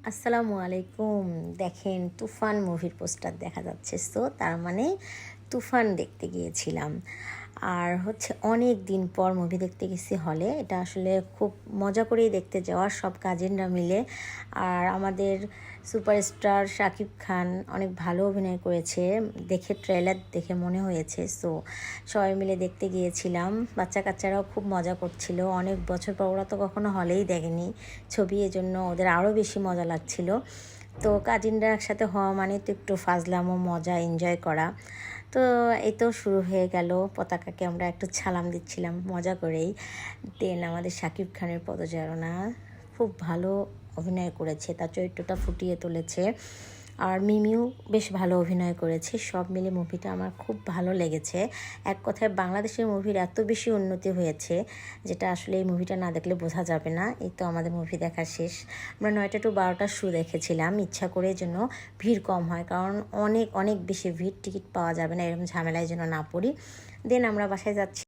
আসসালামু আলাইকুম। দেখেন তুফান মুভির পোস্টার দেখা যাচ্ছে, সো তার মানে তুফান দেখতে গিয়েছিলাম। আর হচ্ছে অনেক দিন পর মুভি দেখতে গেছি হলে। এটা আসলে খুব মজা করেই দেখতে যাওয়া, সব কাজিনরা মিলে। আর আমাদের সুপারস্টার শাকিব খান অনেক ভালো অভিনয় করেছে, দেখে ট্রেলার দেখে মনে হয়েছে। সো সবাই মিলে দেখতে গিয়েছিলাম, বাচ্চা কাচ্চারাও খুব মজা করছিল। অনেক বছর পর, ওরা তো কখনো হলেই দেখেনি ছবি, এজন্য ওদের আরও বেশি মজা লাগছিল। তো কাজিনরা একসাথে হওয়া মানে তো একটু ফাজলামো, মজা, এনজয় করা। তো এই তো শুরু হয়ে গেল, পতাকাকে আমরা একটু ছালাম দিচ্ছিলাম মজা করেই। দেন আমাদের শাকিব খানের পদচারণা, খুব ভালো অভিনয় করেছে, তার চরিত্রটা ফুটিয়ে তুলেছে। আর মিমিও বেশ ভালো অভিনয় করেছে। সব মিলে মুভিটা আমার খুব ভালো লেগেছে। এক কথায় বাংলাদেশের মুভির এত বেশি উন্নতি হয়েছে, যেটা আসলে এই মুভিটা না দেখলে বোঝা যাবে না। এই তো আমাদের মুভি দেখা শেষ। আমরা 9টা to 12টার শো দেখেছিলাম ইচ্ছা করে, যেন ভিড় কম হয়, কারণ অনেক অনেক বেশি ভিড়, টিকিট পাওয়া যাবে না, এরকম ঝামেলায় যেন না পড়ি। দেন আমরা বাসায় যাচ্ছি।